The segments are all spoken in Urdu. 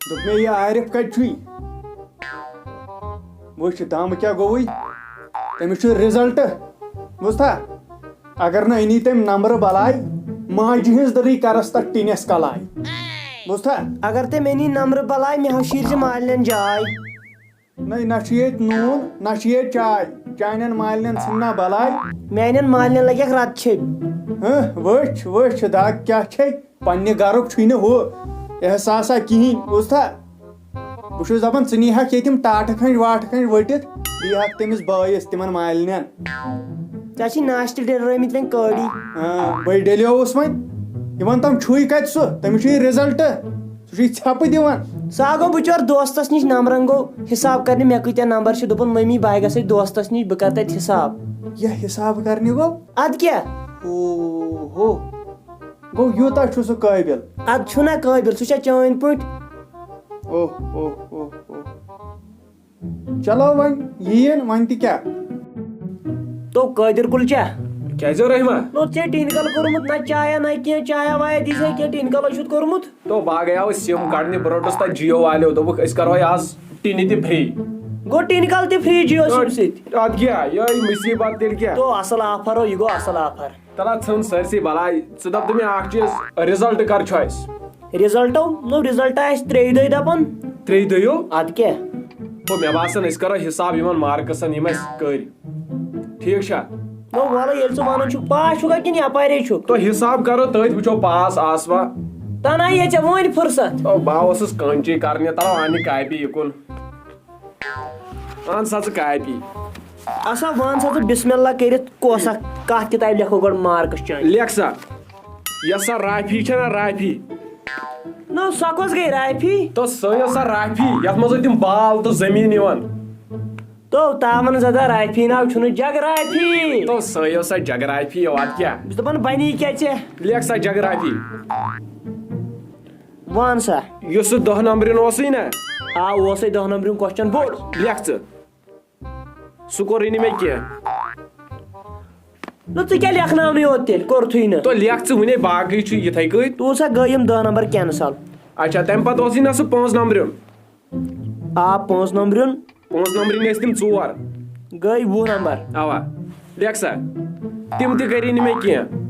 دوٚپ مےٚ یہِ عارف کَتہِ چھُے وٕچھ دَم کیٛاہ گوٚوُے تٔمِس چھُ رِزلٹ بوٗزتھا اگر نہٕ أنی تٔمۍ نمبرٕ بلاے ماجہِ ہٕنٛز دٔرٕے کرس تتھ ٹِنس کلاے بوٗزتھا اگر تٔمۍ أنی نمبرٕ بلاے مےٚ ہا شیٖرزِ مالنٮ۪ن جاے نہ چھُ ییٚتہِ نوٗن نہ چھُ ییٚتہِ چاے چانٮ۪ن مالنٮ۪ن ژھٕننا بلاے میانٮ۪ن مالنٮ۪ن لگٮ۪کھ رت چھٔپۍ وٕچھ دگ کیٛاہ چھے پننہِ گرُک چھُے نہٕ ہُہ احساسا کِہینۍ بوٗزتھا بہٕ چھُس دپان ژٕ نیٖہکھ ییٚتِم ٹاٹہٕ کھنٛڈ واٹہٕ کھنٛڈ ؤٹِتھ دیٖہکھ تٔمِس بٲیِس تِمن مالنٮ۪ن ژےٚ چھی ناشتہٕ ڈیرٲمٕتۍ وۄنۍ کٲڑی بٔے ڈیلیووُس وۄنۍ یِوان تِم چھُے کتہِ سُہ تٔمِس چھُے رِزلٹ سُہ چھُے ژھٮ۪پہٕ دِوان سُہ ہا گوٚو بِچور دوستس نِش نمبرن گوٚو حساب کرنہِ مےٚ کۭتیاہ نمبر چھِ دوٚپُن مٔمی بہٕ گژھے دوستس نِش بہٕ کرٕ تتہِ حساب یہِ حساب کرنہِ گوٚو ادٕ کیٛاہ اوہو گوٚو یوٗتاہ چھُ سُہ قٲبِل ادٕ چھُنہ قٲبِل سُہ چھا چٲنۍ پٲٹھۍ چلو وۄنۍ یِیِن وۄنۍ تہِ کیٛاہ تو قٲدِر کُلچا کیٛازِ رحما نو ژےٚ ٹِنکل کوٚرمُت نہ چایا نہ کینٛہہ چایا وایا دِژے کینٛہہ ٹِنکل چھُتھ کوٚرمُت تو بہٕ گٔیاو سِم کڑنہِ بہٕ روٚٹُس تتہِ جِیو والیو دوٚپُکھ أسۍ کرہوے آز ٹِنہِ تہِ فرٛی گوٚو ٹِنکل تہِ فرٛی جِیو سِم سۭتۍ ادٕ کیٛاہ یِہے مُصیٖبت تیٚلہِ کیٛاہ تو اصل آفر ہو یہِ گوٚو اصل آفر تلا ژھٕن سٲرسٕے بلاے ژٕ دپ تہٕ مےٚ اکھ چیٖز رِزلٹ کر چھُ اسہِ رِزلٹو نو رِزلٹ آسہِ 3 دۄہہِ دپان 3 دۄہیو ادٕ کیٛاہ گوٚو مےٚ باسان أسۍ کرو حساب یِمن مارکسن یِم اسہِ کٔرۍ ٹھیٖک چھا نو وَلہٕ ییٚلہِ ژٕ وَنان چھُکھ پاس چھُکھا کِنہٕ یپارے چھُکھ تو حساب کرو تٔتھۍ وٕچھو پاس آسوا تنہٕ یہِ ژےٚ وۄنۍ فرصت بہٕ اوسُس کٲنچی کرنہِ تلو انہِ کاپی یِکُن ان سا ژٕ کاپی اسا وَن سا ژٕ بسم اللہ کٔرِتھ کۄس اکھ کتھ کِتابہِ لیکھو گۄڈٕ مارکس چٲنۍ لیکھ سا یۄس سا رافی چھےٚ نا رافی نو سۄ کۄس گٔے رافی تو سۄ یۄس سا رافی یتھ منٛز تِم بال تہٕ زٔمیٖن یِوان تو تامن زدہ رافی ناو چھُنہٕ جگ رافی تو سۄ یۄس سا جگرافی ادٕ کیٛاہ بہٕ چھُس دپان بنی کیٛاہ ژےٚ لیکھ سا جگرافی وَن سا یُس سُہ 10 نمبرِن اوسُے نا آ اوسے 10 نمبرِم کوسچن بوٚڑ لیکھ ژٕ سُہ کوٚرُے نہٕ مےٚ کینٛہہ نو ژٕ کیٛاہ لیکھناونٕے یوت تیٚلہِ کوٚرتھٕے نہٕ تو لیکھ ژٕ وُنے باقٕے چھُ یِتھٕے کٔنۍ تو سا گٔے یِم 10 نمبر کینسل اچھا تمہِ پتہٕ اوسُے نا سُہ 5 نمبرِن آ 5 نمبرِن 5 نمبرِن ٲسۍ تِم 4 گٔے 20 نمبر اوا لیکھ سا تِم تہِ کٔری نہٕ مےٚ کینٛہہ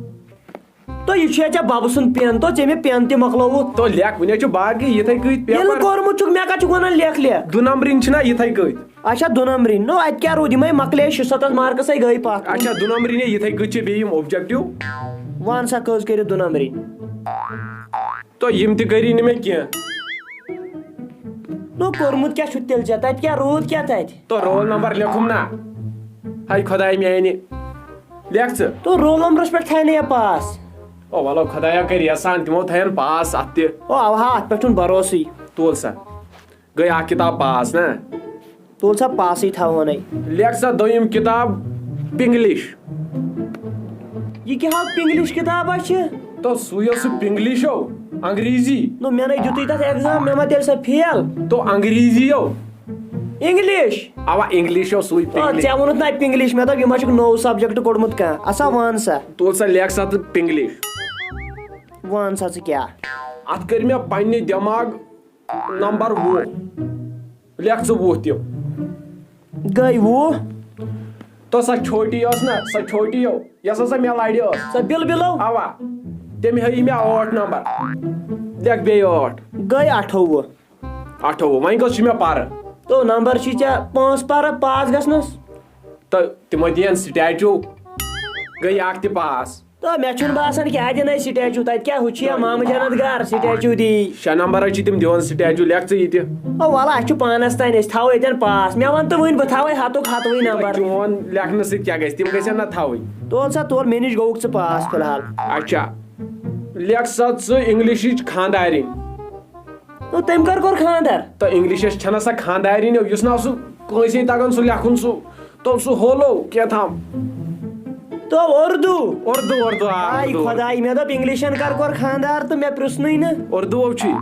تو یہِ چھُیا ژےٚ ببہٕ سُنٛد پٮ۪ن تو ژےٚ مےٚ پٮ۪ن تہِ مۄکلووُتھ تو لیکھ وُنہِ چھُ باقٕے یِتھٕے کٔنۍ ییٚلہِ کوٚرمُت چھُکھ مےٚ کتھ چھُکھ ونان لیکھ لیکھ 2 نمبرِن چھِنہ یِتھٕے کٔنۍ اچھا 2 نمبرِن نو اتہِ کیٛاہ روٗد یِمے مۄکلے 76 مارکسے گٔے پتھ اچھا 2 نمبرِن یِتھٕے کٔنۍ چھِ بیٚیہِ یِم اوبجکٹِو وَن سا کٔژ کٔرِتھ 2 نمبرِن تو یِم تہِ کٔری نہٕ مےٚ کینٛہہ نو کوٚرمُت کیٛاہ چھُتھ تیٚلہِ ژےٚ تتہِ کیٛاہ روٗد کیٛاہ تتہِ تو رول نمبر لیکھُم نا ہاے خۄداے میانہِ لیکھ ژٕ تو رول نمبرس پٮ۪ٹھ تھاے نہٕ پاس او وَلو خۄدایا کٔرۍ احسان تِمو تھاین پاس اتھ تہِ او اوا اتھ پٮ۪ٹھ چھُنہٕ بروسٕے تول سا گٔے اکھ کِتاب پاس نا تُل سا پاسٕے تھاوہونے لیکھ سا دوٚیِم کِتاب پِنگلِش یہِ کیٛاہ پِنگلِش کِتابا چھِ تو سُے اوس سُہ پِنگلِشو انگریٖزی نو مےٚ نَے دِتُے تتھ ایٚگزام مےٚ ما تیٚلہِ سۄ فیل تو انگریٖزیو انگلش اوا انگلِشو سُے پِنگلِش ژےٚ ووٚنُتھ نہ پِنگلِش مےٚ دوٚپ یہِ ما چھُکھ نوٚو سبجکٹ کوٚڑمُت کانٛہہ اسا وَن سا تول سا لیکھ سا تہٕ پِنگلِش وَن سا ژٕ کیٛاہ اتھ کٔرۍ مےٚ پننہِ دٮ۪ماغ نمبر 20 لیکھ ژٕ 20 تِم گٔے 20 تو سۄ چھوٹی ٲس نا سۄ چھوٹیو یۄس ہسا مےٚ لرِ ٲس سۄ بِلبِلو اوا تٔمۍ ہٲیی مےٚ 8 نمبر لیکھ بیٚیہِ 8 گٔے 28 وۄنۍ کٔژ چھِ مےٚ پرٕ تو نمبر چھی ژےٚ 5 پرٕ پاس گژھنس تہٕ تِمو دِیَن سٹیچوٗ گٔے اکھ تہِ پاس تو مےٚ چھُنہٕ باسان کیٛاہ دِنَے سٹیچوٗ تتہِ کیٛاہ ہُہ چھُ یا مامہٕ جنت گرٕ سٹیچوٗ دی 6 نمبر حظ چھِ تِم دِوان سٹیچوٗ لیکھ ژٕ یہِ تہِ او وَلہٕ اَسہِ چھُ پانس تانۍ أسۍ تھاوو ییٚتٮ۪ن پاس مےٚ وَن تہٕ وٕنۍ بہٕ تھاوے 100 نمبر چون لیکھنہٕ سۭتۍ کیٛاہ گژھِ تِم گژھن نہ تھاوٕنۍ تول سا تول مےٚ نِش گوٚوُکھ ژٕ پاس فِلحال اچھا لیکھ سا ژٕ انگلِشٕچ خانٛدارِنۍ تو تٔمۍ کر کوٚر خانٛدر تہٕ انگلِشس چھنہ سۄ خانٛدارِنۍ یُس نہ سُہ کٲنٛسے تگان سُہ لیکھُن سُہ تو سُہ ہولو کیٛاتھام تو اردو آ خۄداے مےٚ دوٚپ انگلِشن کر کوٚر خانٛدار تہٕ مےٚ پرٛژھنٕے نہٕ اردوٗ چھُے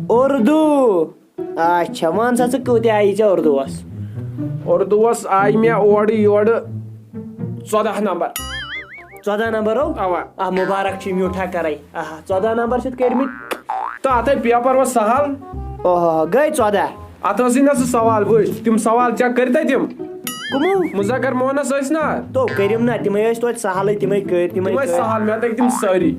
اردو اچھا وَن سا ژٕ کۭتیاہ آیی ژےٚ اردوٗوس اردوٗوس آیہِ مےٚ اورٕ یورٕ 14 نمبر 14 نمبر اوا مُبارک چھُ میوٗٹھا کرے 14 نمبر چھِتھ کٔرمٕتۍ تو اتھے پیپر وہ سہل اوہ گئی 14 ات نا سہ سوال وچ تم سوال چیک کرتے تم کمو مذکر مونس ٲسۍ نا تو کٔرِم نا تِمے ٲسۍ توتہِ سہلٕے تِمے کٔرۍ تِم ٲسۍ سہل مےٚ تگۍ تِم سٲری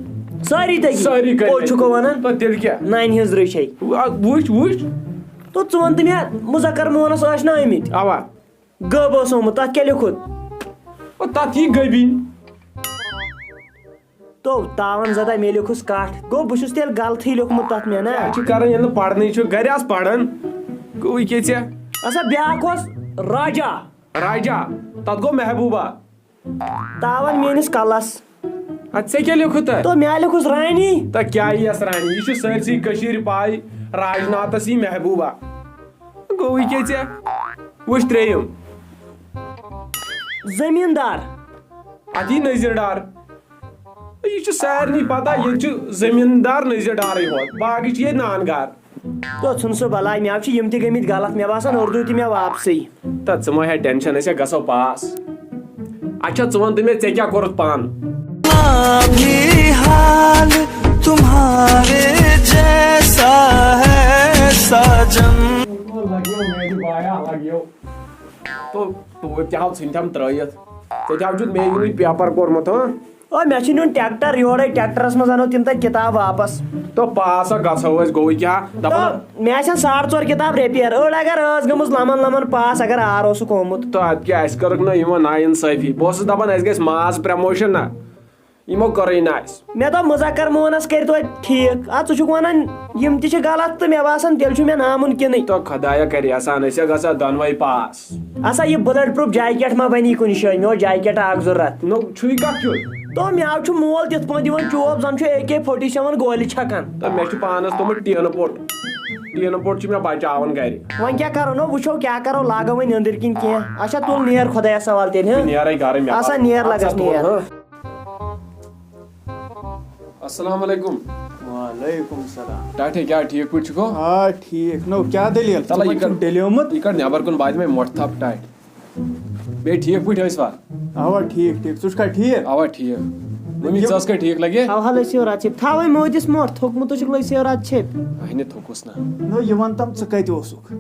سٲری تٔگی سٲری او چھُکھو وَنان تو تیٚلہِ کیٛاہ نانہِ ہٕنٛز رٕچھے وٕچھ وٕچھ تو ژٕ وَن تہٕ مےٚ مُذکر مونس ٲسۍ نا آمٕتۍ اوا غٲب اوس آمُت تَتھ کیٛاہ لیوٚکھُت تتھ یی غبی تو تاون زدہ مےٚ لیوٚکھُس کٹھ گوٚو بہٕ چھُس تیٚلہِ غلطٕے لیوٚکھمُت تتھ مےٚ نا چھُ کران ییٚلہِ نہٕ پرنٕے چھُ گرِ آس پران گوٚو یہِ کیٛاہ ژےٚ اچھا بیٛاکھ اوس راجا راجا تتھ گوٚو محبوبا تاون میٲنِس کلس ادٕ ژےٚ کیٛاہ لیوٚکھُت تتھ تو مےٚ لیوٚکھُس رانی تہٕ کیٛاہ یِیَس رانی یہِ چھُ سٲرسٕے کٔشیٖرِ پاے راجناتھس یی محبوبا گوٚو یہِ کیٛاہ ژےٚ وٕچھ ترٛیٚیِم زمیٖندار اتھ یی نذیر ڈار یہِ چھُ سارنٕے پتہ ییٚتہِ چھُ زمیٖندار نذیر ڈارٕے ہوت باقٕے چھِ ییٚتہِ نان گار تو ژھُن سُہ بلاے مےٚ چھِ یِم تہِ گٔمٕتۍ غلط مےٚ باسان اردوٗ تہِ مےٚ واپسٕے تہٕ ژٕ مہ ہے ٹینشن أسۍ ہے گژھو پاس اچھا ژٕ وَن تہٕ مےٚ ژےٚ کیٛاہ کوٚرُتھ پانہٕ بھی حال تمہارے جیسا ہے ساجن تو تہِ ہاو ژھٕنتھم ترٲیِتھ ژےٚ تہِ ہاو چھُتھ مے پیپر کوٚرمُت ہاں او مےٚ چھُ نیُن ٹریکٹر یورے ٹریکٹرس منٛز انو تِم تتہِ کِتاب واپس تو پاس ہا گژھو أسۍ گوٚو کیٛاہ دپان تو مےٚ آسن 4.5 کِتاب ریپیر أڑ اگر ٲس گٔمٕژ لمن لمن پاس اگر آر اوسُکھ آمُت تو ادٕ کیٛاہ اَسہِ کٔرٕکھ نہ یِمو نا اِنصٲفی بہٕ اوسُس دپان اَسہِ گژھِ ماس پرموشن نا یِمو کٔرٕے نہٕ اَسہِ مےٚ دوٚپ مُذکر مونس کٔرۍ توتہِ ٹھیٖک ادٕ ژٕ چھُکھ ونان یِم تہِ چھِ غلط تہٕ مےٚ باسان تیٚلہِ چھُ مےٚ نامُمکِنٕے تو خدایا کرِ احسان أسۍ ہے گژھو دۄنوَے پاس اچھا یہِ بُلٹ پروٗف جاکیٹ ما بنی کُنہِ جایہِ مےٚ اوس جاکیٹ اکھ ضروٗرت نو چھُے کتھ چھُ تو مےٚ چھُ مول تِتھ پٲٹھۍ دِوان چوب زن چھُ AK-47 گولہِ چھکان تہٕ مےٚ چھُ پانس تھوٚمُت ٹیٖنہٕ پوٚٹ چھُ مےٚ بچاوان گرِ وۄنۍ کیٛاہ کرو نو وٕچھو کیٛاہ کرو لاگو وۄنۍ أنٛدٕرۍ کِنۍ کینٛہہ اچھا تُل نیر خۄدایس حوال تیٚلہِ نیرے گرٕ مےٚ اچھا نیر لگس نیر السلام علیکم وعلیکم السلام ٹاٹھے کیٛاہ ٹھیٖک پٲٹھۍ چھُکھو آ ٹھیٖک نو کیٛاہ دٔلیٖل چلو یہِ کر ڈیلیومُت یہِ کڑ نٮ۪بر کُن واتہِ مےٚ مۄٹھ تھپھ ٹاٹھۍ بیٚیہِ ٹھیٖک پٲٹھۍ ٲسوا اوا ٹھیٖک ٹھیٖک ژٕ چھُکھا ٹھیٖک اوا ٹھیٖک مٔمی ژٕ ٲس کھا ٹھیٖک لگے حوال ٲسِو رات چھِپ تھاوٕے موٗدِس موٹھ تھوٚکمُت چھُکھ لٲسِو رات چھِپ اہنہِ تھوٚکُس نہ نو یہِ وَن تم ژٕ کتہِ اوسُکھ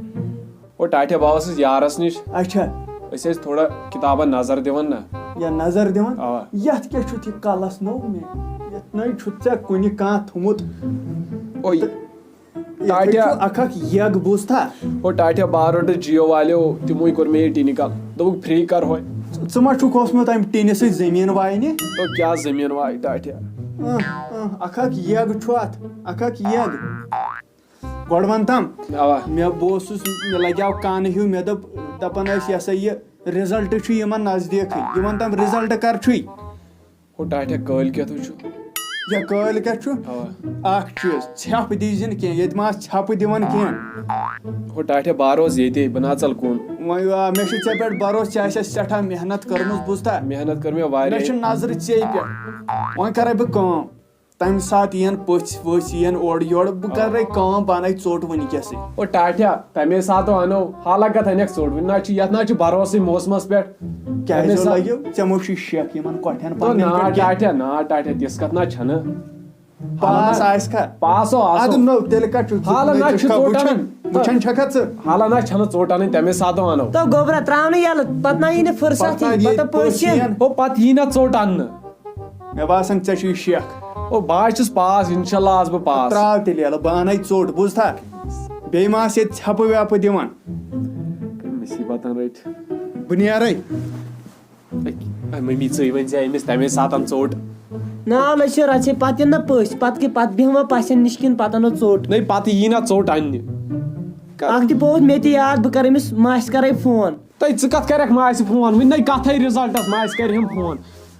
او ٹاٹھے بہٕ اوسُس یارس نِش اچھا أسۍ ٲسۍ تھوڑا کِتابن نظر دِوان نہ یا نظر دِوان اوا یتھ کیٛاہ چھُتھ یہِ کلس نو مےٚ یتھ نَے چھُتھ ژےٚ کُنہِ کانٛہہ تھوٚمُت او یِتھَے چھُ اکھ اکھ یگ بوٗزتھا او ٹاٹھے بہٕ روٚٹُس جِیو والیو تِموٕے کوٚر مےٚ یہِ ٹِنِکل دوٚپُکھ فری کر ہوے ژٕ ما چھُکھ اوسمُت امہِ ٹیٖنہِ سۭتۍ زٔمیٖن واینہِ تو کیٛاہ زٔمیٖن واے ٹاٹھے اکھ اکھ یگ چھُ اتھ اکھ اکھ یگ گۄڈٕ وَن تم اوا مےٚ بہٕ اوسُس مےٚ لگیو کانہٕ ہیوٗ مےٚ دوٚپ دپان ٲسۍ یہِ ہسا یہِ رِزلٹ چھُ یِمن نزدیٖکھٕے یہِ وَن تم رِزلٹ کر چھُے او ٹاٹھے کٲلۍ کٮ۪تھٕے چھُ یا کٲلۍ کٮ۪تھ چھُ اوا اکھ چیٖز ژھٮ۪پھ دیٖزِ نہٕ کینٛہہ ییٚتہِ ما آسہِ ژھٮ۪پہٕ دِوان کینٛہہ او ٹاٹھے بہٕ روز ییٚتے بہٕ نژل کُن وۄنۍ مےٚ چھُ ژےٚ پٮ۪ٹھ بروسہٕ ژےٚ آسٮ۪س سٮ۪ٹھاہ محنت کٔرمٕژ بوٗزتھا محنت کٔر مےٚ مےٚ واریاہ چھِ نظرِ ژے پٮ۪ٹھ وۄنۍ کرے بہٕ کٲم تمہِ ساتہٕ یِن پٔژھۍ ؤژھۍ یِن اورٕ یورٕ بہٕ کرے کٲم بہٕ انے ژوٚٹ وٕنکیٚسٕے او ٹاٹھیا تمے ساتہٕ انو حالانکہ کتھ انکھ ژوٚٹ وُنہِ نہ چھُ یتھ نہ چھُ بروسٕے موسمس پٮ۪ٹھ کیٛازِ لگیو ژےٚ مو چھُے شک یِمن کۄٹھٮ۪ن پننٮ۪ن پٮ۪ٹھ کینٛہہ؟ نا ٹاٹھیا تِژھ کتھ نہ چھنہٕ پاس آسہِ کھا پاسو ادٕ آسو نو تیٚلہِ کتھ چھُکھ حالا نہ چھُ ژوٚٹ انٕنۍ وٕچھان چھکھا ژٕ حالا نہ چھنہٕ ژوٚٹ انٕنۍ تمے ساتہٕ انو تو گوبرا تراونہٕ یَلہٕ پتہٕ نہ یی نہٕ فرصتھٕے پتہٕ پٔژھۍ یِن او پتہٕ یی نہ ژوٚٹ اننہٕ مےٚ باسان ژےٚ چھُے شک او بہٕ چھُس پاس انشاءاللہ آس بہٕ پاس تراو تیٚلہِ یَلہٕ بہٕ انے ژوٚٹ بوٗزتھا بیٚیہِ ما آسہِ ییٚتہِ ژھٮ۪پہٕ وٮ۪پہٕ دِوان مُصیبتن رٔٹۍ بہٕ نیرے ممی ژٕے ؤنۍ زِ أمِس تمے ساتہٕ ژوٚٹ ناو لٔسِو رات چھِپ پتہٕ یِن نہ پٔژھۍ پتہٕ بیٚہمو پژھٮ۪ن نِش کِنہٕ پتہٕ انو ژوٚٹ نٔے پتہٕ یی نہ ژوٚٹ اننہِ اکھ تہِ پوٚز مےٚ تہِ یاد بہٕ کرٕ أمِس ماسہِ کرے فون تہٕ ژٕ کتھ کرکھ ماسہِ فون وُنہِ نٔے کتھے رِزلٹس ماسہِ کرِہم فون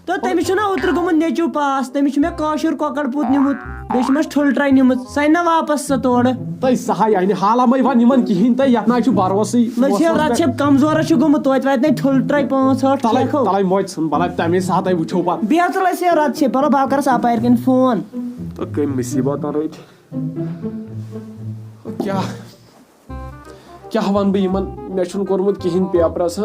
تہٕ تٔمِس چھُ نہ اوترٕ گوٚمُت نیٚچوٗ پاس تٔمِس چھُ مےٚ کٲشُر کۄکر پوٗت نیُمُت بیٚیہِ چھُمس ٹھُل ٹرٛاے نِمٕژ سۄ اَنہِ نہ واپس سۄ تورٕ تہٕ سۄ ہاے انہِ حالا مے ون یِمن کِہینۍ تہٕ یتھ نہ چھُ بروسٕے لٔسِو رات چھِپ کمزورس چھُ گوٚمُت توتہِ واتہِ نَے ٹھُل ٹرٛاے 5-8 تلے موج ژھٕن بلاے تمے ساتہٕ وٕچھو پتہٕ بیٚہہ ژٕ لٔسِو رات چھِپ پرو بہٕ کرس اپارِ کِنۍ فون تہٕ کٔمۍ مُصیبتن رٔٹۍ کیٛاہ ونہٕ بہٕ یِمن مےٚ چھُنہٕ کوٚرمُت کِہینۍ پیپرس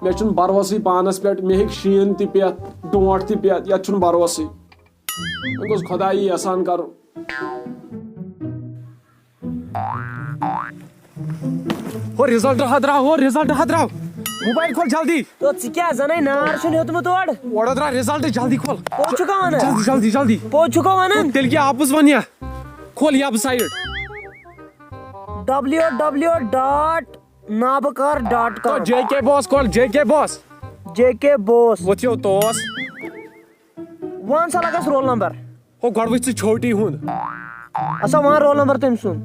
مےٚ چھُنہٕ بروسٕے پانس پٮ۪ٹھ مےٚ ہیٚکہِ شیٖن تہِ پٮ۪تھ ڈونٛٹھ تہِ پٮ۪تھ یتھ چھُنہٕ بروسٕے وۄنۍ گوٚژھ خۄدایی احسان کرُن وہ رزلٹ ہدراو موبائل کھول جلدی تو کیا زنائی نار چھُنہٕ ہیوٚتمُت اور اور درا رزلٹ جلدی کھول پوٚز چھُکھا ونان جلدی پوٚز چھُکھا ونان تیٚلہِ کیٛاہ آپُز ونیا کھول یب سایڈ www.nabkar.com جے کے باس کھول جے کے باس JK Bose وتھیو توس ون سا لگس رول نمبر ہو گۄڈٕ وٕچھ ژٕ چھوٹی ہُنٛد اچھا ون رول نمبر تٔمۍ سُنٛد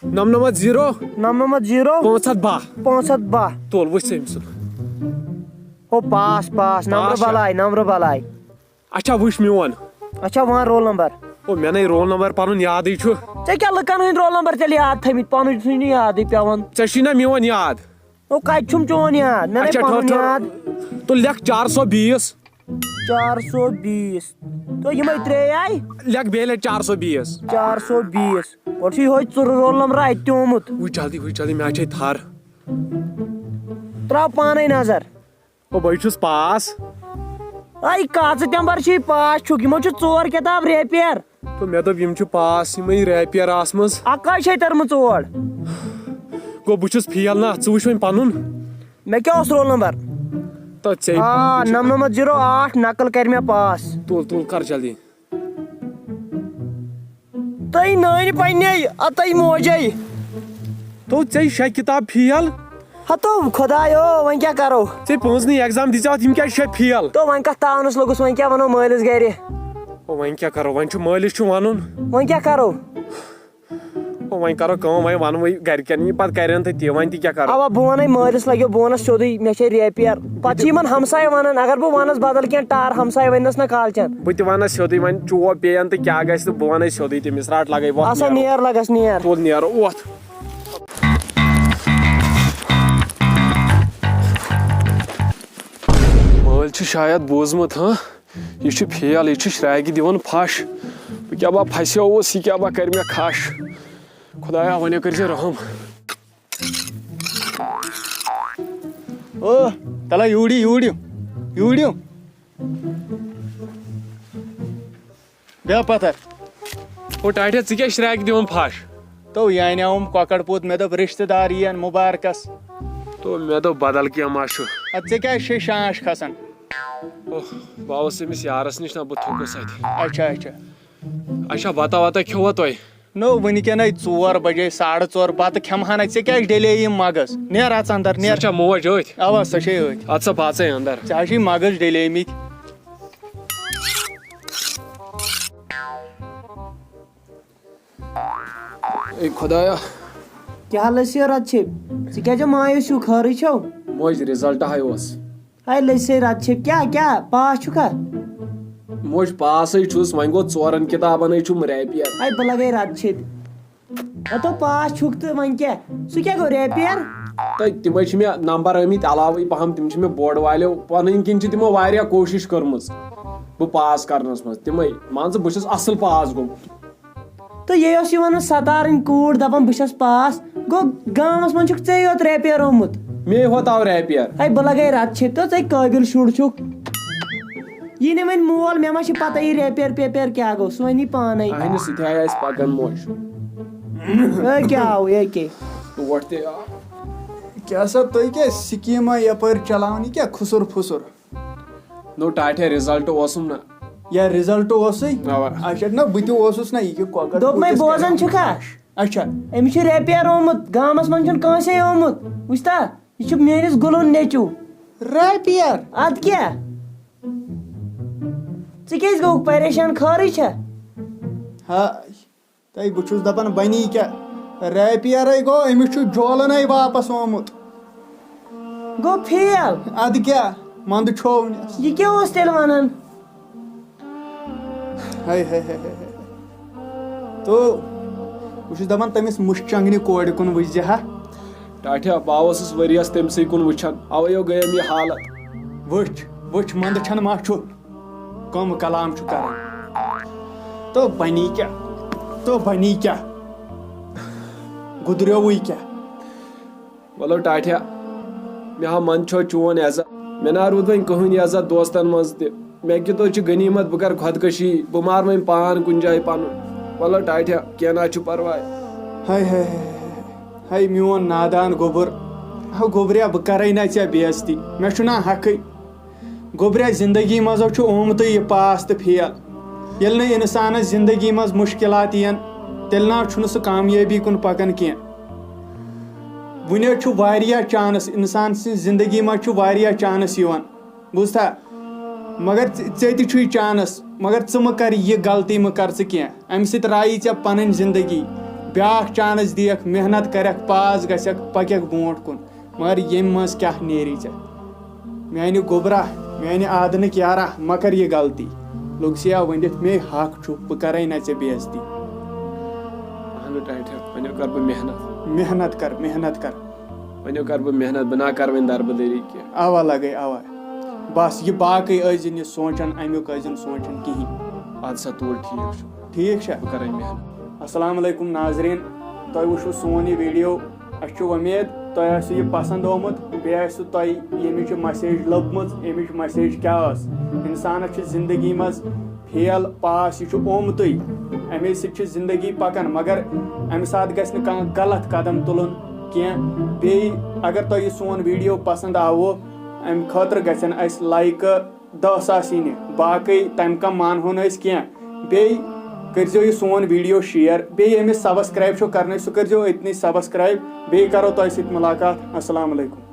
99 0 512 512 تول وٕچھ ژٕ أمۍ سُنٛد ہو پاس نمبر بلاے اچھا وٕچھ میون اچھا ون رول نمبر او مےٚ نَے رول نمبر پنُن یادٕے چھُ ژےٚ کیٛاہ لُکن ہٕنٛدۍ رول نمبر تیٚلہِ یاد تھٲمٕتۍ پنٕنۍ چھُے نہٕ یادٕے پیٚوان ژےٚ چھُے نا میون یاد او کتہِ چھُم چون یاد مےٚ اچھا نَے پنُن یاد تو لیکھ 420 420 تو یِمے ترٛے آیہِ لیکھ بیٚیہِ لٹہِ 420 420 گۄڈٕ چھُے ہُہ ژٕ رول نمبر اتہِ تہِ آمُت وٕچھ جلدی مےٚ چھے تھر ترٛاو پانے نظر او بہٕ چھُس پاس اے کاژٕ ٹٮ۪مبر چھُے پاس چھُکھ یِمو چھِ 4 کِتاب ریپیر تو مےٚ دوٚپ یِم چھِ پاس یِمے ریپیر آسمٕژ اکاے چھے تٔرمٕژ اور گوٚو بہٕ چھُس فیل نا ژٕ وٕچھ وۄنۍ پنُن مےٚ کیٛاہ اوس رول نمبر تو ژےٚ 9908 نقل کرِ مےٚ پاس تُل کر جلدی تُہۍ نٲنۍ پننے اتے موجے تو ژےٚ 6 کِتاب فیل ہتو خۄدایو وۄنۍ کیٛاہ کرو ژےٚ 5 ایگزام دِژاتھ یِم کیٛازِ 6 فیل تو وۄنۍ کتھ تاونس لوٚگُس وۄنۍ کیٛاہ ونو مٲلِس گرِ او وۄنۍ کیٛاہ کرو وۄنۍ چھُ مٲلِس چھُ ونُن وۄنۍ کیٛاہ کرو او وۄنۍ کرو کٲم وۄنۍ ونوٕے گرِکٮ۪ن یہِ پتہٕ کرن تہٕ تی وۄنۍ تہِ کیٛاہ کرو اوا بہٕ ونَے مٲلِس لگیو بہٕ ونس سیوٚدُے مےٚ چھے ریپیر پتہٕ چھِ یِمن ہمساے ونان اگر بہٕ ونس بدل کینٛہہ ٹار ہمساے وننس نہ کالچن بہٕ تہِ ونس سیوٚدُے وۄنۍ چوب پیٚین تہٕ کیٛاہ گژھِ تہٕ بہٕ ونَے سیوٚدُے تٔمِس رٹ لگے وۄتھ آسا نیر لگس نیر تُل نیرو وۄتھ مٲلۍ چھُ شاید بوٗزمُت ہاں یہِ چھُ فیل یہِ چھُ شراگہِ دِوان پھش بہٕ کیٛاہ با پھسیووُس یہِ کیٛاہ با کرِ مےٚ کھش خۄدایا وۄنۍ کٔرۍ زِ رحم او تلا یوٗرۍ بیٚہہ پتھر او ٹاٹیا ژٕ کیٛاہ شراگہِ دِوان پھش تو یہِ انیاوُم کۄکر پوٗت مےٚ دوٚپ رشتہٕ دار یِین مُبارکس تو مےٚ دوٚپ بدل کینٛہہ ما چھُ ادٕ ژےٚ کیٛازِ چھے شانش کھسان اوہ بہٕ آوُس أمِس یارس نِش نہ بہٕ تھوٚکُس اتہِ اچھا اچھا بتہ وتہ کھیوٚوا تۄہہِ نو وٕنکیٚنٕے 4 بجے 4:30 بتہٕ کھٮ۪مہٕ ہنا ژےٚ کیٛازِ ڈیلے یِم مغز نیر اژ اندر نیر سۄ چھا موج أتھۍ اوا سۄ چھے أتھۍ ادٕ سا بہٕ ژٕے اندر ژےٚ چھُے مغز ڈیلے مٕتۍ اے خۄدایا کیٛاہ لٔسۍ رت چھِ ژٕ کیٛازِ مایوٗس چھُو خٲرٕے چھو موج رِزلٹ ہاے اوس ہے لٔسۍ رت چھِ کیٛاہ پاس چھُکھا موج پاسٕے چھُس وۄنۍ گوٚو 4 کِتابن چھُم ریپیر ہے بہٕ لگے رت چھِ دپو پاس چھُکھ تہٕ وۄنۍ کیٛاہ سُہ کیٛاہ گوٚو ریپیر تہٕ تِمے چھِ مےٚ نمبر آمٕتۍ علاوٕے پہم تِم چھِ مےٚ بوڑ والیو پنٕنۍ کِنۍ چھِ تِمو واریاہ کوٗشش کٔرمٕژ بہٕ پاس کرنس منٛز تِمے مان ژٕ بہٕ چھُس اصل پاس گوٚمُت تہٕ یہِ اوس یِوان ستارٕنۍ کوٗر دپان بہٕ چھس پاس گوٚو گامس منٛز چھُکھ ژےٚ یوت ریپیر آمُت مے ہوت آو ریپیر ہے بہٕ لگے رت چھِ تہٕ ژےٚ قٲبِل شُر چھُکھ یہِ نہٕ وۄنۍ مول مےٚ ما چھِ پتہ یہِ ریپیر پیپیر کیٛاہ گوٚو سُہ ونی پانے اہنہِ سُہ تہِ آیہِ اسہِ پکان موج کیٛاہ آو ییٚکے ٹوٹھ تہِ آو کیٛاہ سا تُہۍ کیٛاہ سکیٖما یپٲرۍ چلاوان یہِ کیٛاہ کھُسُر پھُسُر نو ٹاٹھیا رِزلٹ اوسُم نہ یا رِزلٹ اوسُے اوا اچھا نہ بہٕ تہِ اوسُس نہ یہِ کہِ کۄکر دوٚپمے بوزان چھُکھا اچھا أمِس چھُ ریپیر آمُت گامس منٛز چھُنہٕ کٲنٛسے آمُت وٕچھتا یہِ چھُ میٲنِس گُلُن نیٚچوٗ ریپیر ادٕ کیٛاہ ژٕ کیٛازِ گوٚوُکھ پریشان خٲرٕے چھا ہاے تۄہہِ بہٕ چھُس دپان بنی کیٛاہ ریپیرے گوٚو أمِس چھُ جولنٕے واپس آمُت گوٚو فیل ادٕ کیٛاہ منٛدٕ چھوونس یہِ کیٛاہ اوس تیٚلہِ ونان ہے تو بہٕ چھُس دپان تٔمِس مُشہٕ چنٛگنہِ کورِ کُن وٕچھزِ ہا ٹاٹھیا بہٕ اوسُس ؤریس تٔمسٕے کُن وٕچھان اوَیو گٔیَم یہِ حالت وٕچھ منٛدٕ چھنہٕ ما چھُ کم کلام چھُ کران تو بنی کیٛاہ گُدریووٕے کیٛاہ ولو ٹاٹھیا مےٚ ہا من چھو چون عزت مےٚ نہ روٗد وۄنۍ کٕہٕنۍ عزت دوستن منٛز تہِ مےٚ کِتو چھِ غنیٖمت بہٕ کرٕ خۄدکٔشی بہٕ مارٕ وۄنۍ پان کُنہِ جایہِ پنُن ولو ٹاٹھیا کینٛہہ نہ چھُ پرواے ہاے ہاے ہاے میون نادان گوبر ہو گوبریا بہٕ کرے نا ژےٚ بے عزتی مےٚ چھُنا حقٕے گوبریا زندگی منٛز چھُ آمتُے یہِ پاس تہٕ فیل ییٚلہِ نہٕ اِنسانس زندگی منٛز مُشکلات یِن تیٚلہِ نہ چھُنہٕ سُہ کامیٲبی کُن پکان کینٛہہ وُنہِ چھُ واریاہ چانس انسان سٕنٛز زندگی منٛز چھُ واریاہ چانس یِوان بوٗزتھا مگر ژےٚ تہِ چھُے چانس مگر ژٕ مہ کر یہِ غلطی مہ کر ژٕ کینٛہہ امہِ سۭتۍ رایی ژےٚ پنٕنۍ زندگی بیاکھ چانس دِیکھ محنت کرکھ پاس گژھکھ پککھ برونٛٹھ کُن مگر ییٚمہِ منٛز کیٛاہ نیری ژےٚ میانہِ گوبرا میانہِ آدنٕکۍ یارا مہ کر یہِ غلطی لوٚگسیا ؤنِتھ مے حق چھُ بہٕ کرے نہ ژےٚ بے عزتی اہن ٹاٹھیا وۄنۍ کر بہٕ محنت کر وۄنۍ کر بہٕ محنت بہٕ نہ کر وۄنۍ دربٕدٔری کینٛہہ اوا لگے اوا بس یہِ باقٕے ٲسۍزِ نہٕ سونٛچان امیُک ٲسۍزِ سونٛچان کِہیٖنۍ اَدٕ سا تُل ٹھیٖک چھُ ٹھیٖک چھا بہٕ کرے محنت السلام علیکم ناظریٖن تۄہہِ وٕچھو سون یہِ ویٖڈیو اَسہِ چھُ وۄمید تۄہہِ آسِوٕ یہِ پسنٛد آمُت بیٚیہِ آسِوٕ تۄہہِ ییٚمِچ یہِ مسیج لٔبمٕژ ییٚمِچ مسیج کیٛاہ ٲس اِنسانس چھِ زندگی منٛز فیل پاس یہِ چھُ آمتُے اَمے سۭتۍ چھِ زندگی پکان مگر اَمہِ ساتہٕ گژھِ نہٕ کانٛہہ غلط قدم تُلُن کینٛہہ بیٚیہِ اگر تۄہہِ یہِ سون ویٖڈیو پسنٛد آوٕ امہِ خٲطرٕ گژھن اَسہِ لایکہٕ 10,000 یِنہِ باقٕے تَمہِ کم مانہو نہٕ أسۍ کینٛہہ بیٚیہِ کٔرۍزیو یہِ سون ویٖڈیو شِیر بیٚیہِ ییٚمِس سبسکرایب چھُ کرنٕے سُہ کٔرۍزیو أتنٕے سبسکرایب بیٚیہِ کرو تۄہہِ سۭتۍ مُلاقات السلام علیکم